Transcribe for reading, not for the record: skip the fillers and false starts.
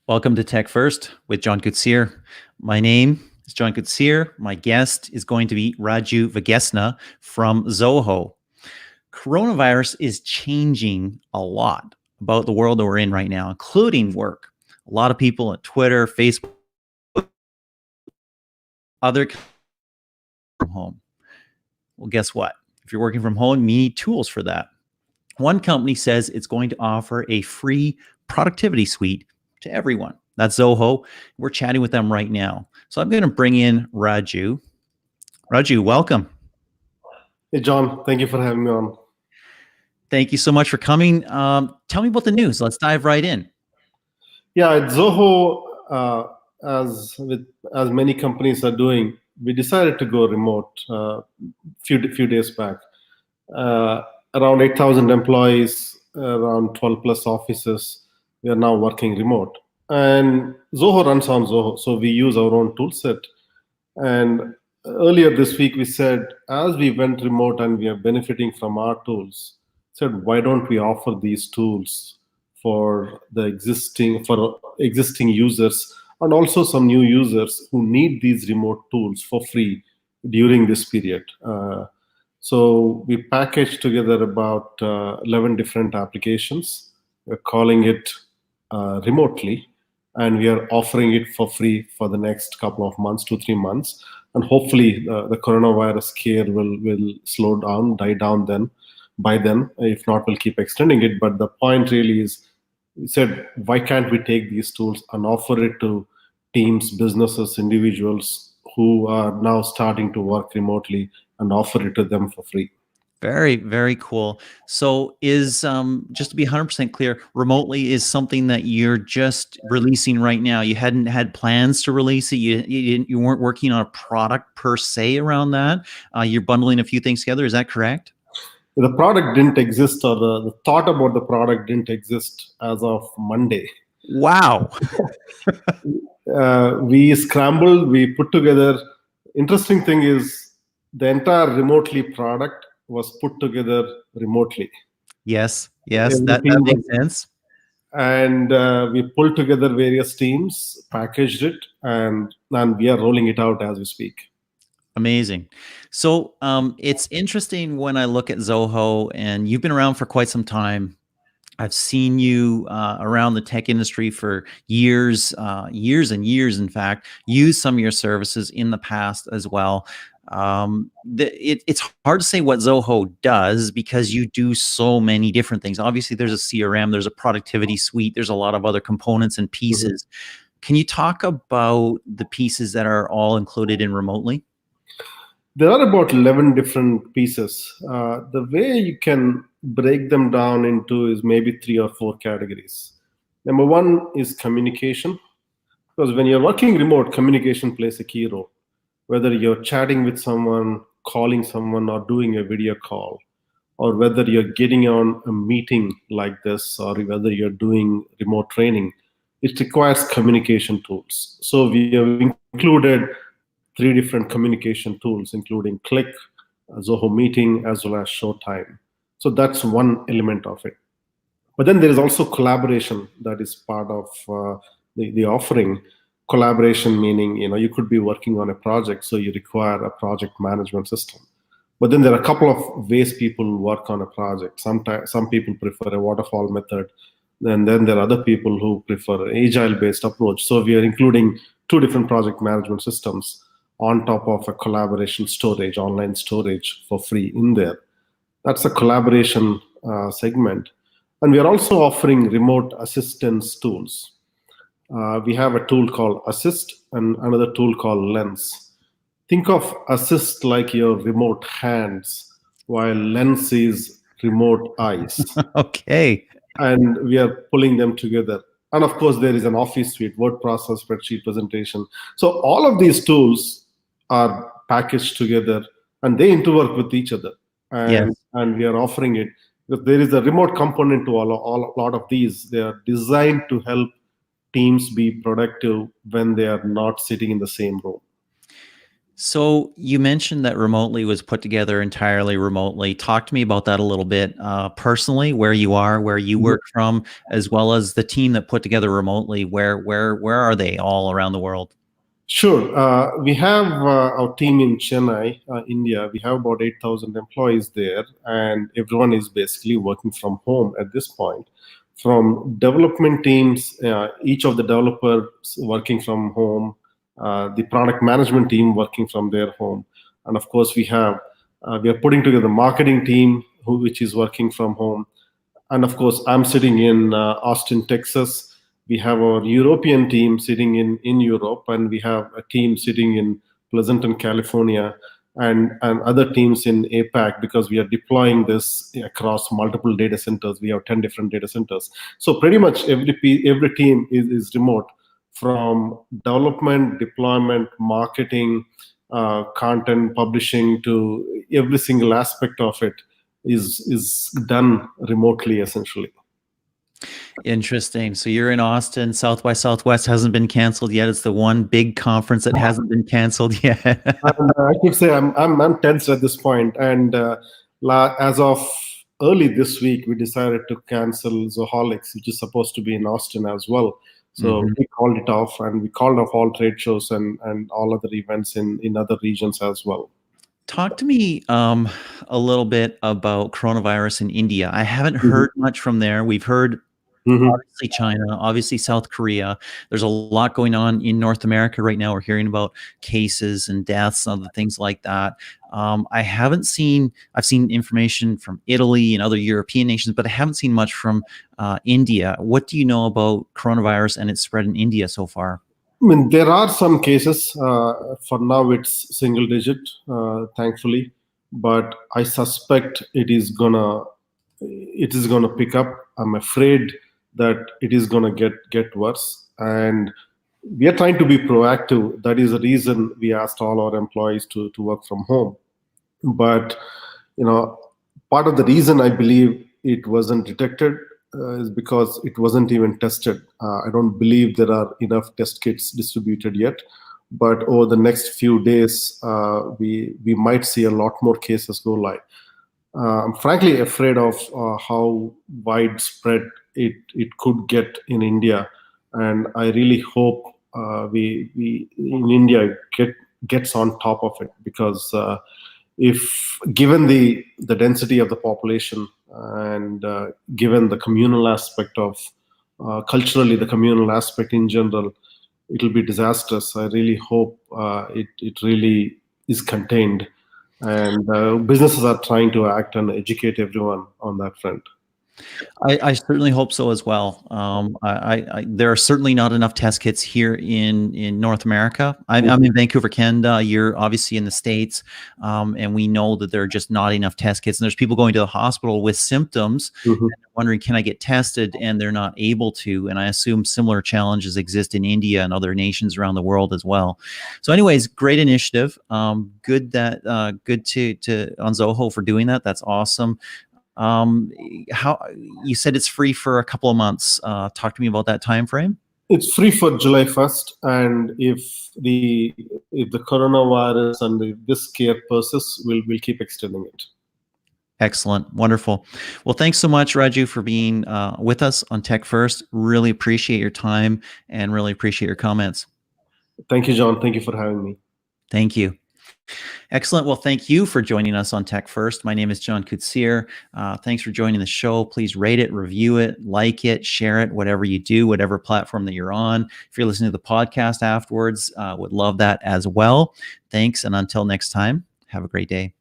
Welcome to Tech First with John Kutsir. My name is John Kutsir. My guest is going to be Raju Vagesna from Zoho. Coronavirus is changing a lot about the world that we're in right now, including work. A lot of people at Twitter, Facebook, other from home. Well, guess what? If you're working from home, you need tools for that. One company says it's going to offer a free productivity suite to everyone. That's Zoho. We're chatting with them right now. So I'm going to bring in Raju. Raju, welcome. Hey, John. Thank you for having me on. Thank you so much for coming. Tell me about the news. Let's dive right in. Yeah, at Zoho, as many companies are doing, we decided to go remote few days back. Around 8,000 employees, around 12 plus offices, we are now working remote. And Zoho runs on Zoho, so we use our own tool set. And earlier this week, we said, as we went remote and we are benefiting from our tools, said, why don't we offer these tools for existing users and also some new users who need these remote tools for free during this period. So we packaged together about 11 different applications. We're calling it Remotely, and we are offering it for free for the next couple of months, 2-3 months. And hopefully the coronavirus scare will slow down, die down then. By then, if not, we'll keep extending it. But the point really is, we said, why can't we take these tools and offer it to teams, businesses, individuals who are now starting to work remotely and offer it to them for free? Very, very cool. So is, just to be 100% clear, Remotely is something that you're just releasing right now. You hadn't had plans to release it. You weren't working on a product per se around that. You're bundling a few things together. Is that correct? The product didn't exist, or the thought about the product didn't exist as of Monday. Wow. We scrambled, we put together. Interesting thing is, the entire Remotely product was put together remotely. Yes, that makes sense. And we pulled together various teams, packaged it, and we are rolling it out as we speak. Amazing. So it's interesting when I look at Zoho, and you've been around for quite some time. I've seen you around the tech industry for years, years and years, in fact, use some of your services in the past as well. It's hard to say what Zoho does because you do so many different things. Obviously, there's a CRM, there's a productivity suite, there's a lot of other components and pieces. Mm-hmm. Can you talk about the pieces that are all included in Remotely? There are about 11 different pieces. The way you can break them down into is maybe 3 or 4 categories. Number one is communication, because when you're working remote, communication plays a key role. Whether you're chatting with someone, calling someone, or doing a video call, or whether you're getting on a meeting like this, or whether you're doing remote training, it requires communication tools. So we have included 3 different communication tools, including Click, Zoho Meeting, as well as Showtime. So that's one element of it. But then there is also collaboration that is part of the offering. Collaboration meaning, you could be working on a project, so you require a project management system. But then there are a couple of ways people work on a project. Sometimes some people prefer a waterfall method, and then there are other people who prefer an agile-based approach. So we are including 2 different project management systems on top of a collaboration storage, online storage for free in there. That's a collaboration segment. And we are also offering remote assistance tools. We have a tool called Assist and another tool called Lens. Think of Assist like your remote hands, while Lens is remote eyes. Okay. And we are pulling them together. And of course, there is an Office suite, word process, spreadsheet, presentation. So all of these tools are packaged together and they interwork with each other. And we are offering it. There is a remote component to a lot of these. They are designed to help teams be productive when they are not sitting in the same room. So you mentioned that Remotely was put together entirely remotely. Talk to me about that a little bit, personally, where you are, where you work from, as well as the team that put together Remotely. Where are they all around the world? Sure. We have our team in Chennai, India. We have about 8,000 employees there, and everyone is basically working from home at this point. From development teams, each of the developers working from home, the product management team working from their home, and of course we are putting together the marketing team which is working from home, and of course I'm sitting in Austin, Texas. We have our European team sitting in Europe, and we have a team sitting in Pleasanton, California, and other teams in APAC, because we are deploying this across multiple data centers. We have 10 different data centers. So pretty much every team is remote, from development, deployment, marketing, content publishing, to every single aspect of it is done remotely, essentially. Interesting. So you're in Austin. South by Southwest hasn't been canceled yet. It's the one big conference that hasn't been canceled yet. And I could say I'm tense at this point. And as of early this week, we decided to cancel Zoholics, which is supposed to be in Austin as well. So Mhm. we called it off, and we called off all trade shows and all other events in other regions as well. Talk to me a little bit about coronavirus in India. I haven't Mhm. heard much from there. We've heard Mhm. obviously China, obviously South Korea. There's a lot going on in North America right now. We're hearing about cases and deaths and other things like that. I haven't seen, I've seen information from Italy and other European nations, but I haven't seen much from India. What do you know about coronavirus and its spread in India so far? I mean, there are some cases. For now, it's single digit, thankfully, but I suspect it is gonna pick up. I'm afraid that it is gonna get worse, and we are trying to be proactive. That is the reason we asked all our employees to work from home. But you know, part of the reason I believe it wasn't detected is because it wasn't even tested. I don't believe there are enough test kits distributed yet, but over the next few days, we might see a lot more cases go live. I'm frankly afraid of how widespread it could get in India, and I really hope we in India gets on top of it, because if given the density of the population, and given the communal aspect of culturally, the communal aspect in general, it'll be disastrous. I really hope it really is contained, and businesses are trying to act and educate everyone on that front. I certainly hope so as well. There are certainly not enough test kits here in North America. I'm in Vancouver, Canada. You're obviously in the States, and we know that there are just not enough test kits. And there's people going to the hospital with symptoms, Mhm. and they're wondering, can I get tested? And they're not able to. And I assume similar challenges exist in India and other nations around the world as well. So, anyways, great initiative. Good to on Zoho for doing that. That's awesome. Um, how you said it's free for a couple of months. Talk to me about that time frame. It's free for July 1st, and if the coronavirus and this scare persists, we'll keep extending it. Excellent, wonderful. Well, thanks so much, Raju, for being with us on Tech First. Really appreciate your time and really appreciate your comments. Thank you, John. Thank you for having me. Thank you. Excellent. Well, thank you for joining us on Tech First. My name is John Kutsier. Thanks for joining the show. Please rate it, review it, like it, share it, whatever you do, whatever platform that you're on. If you're listening to the podcast afterwards, would love that as well. Thanks. And until next time, have a great day.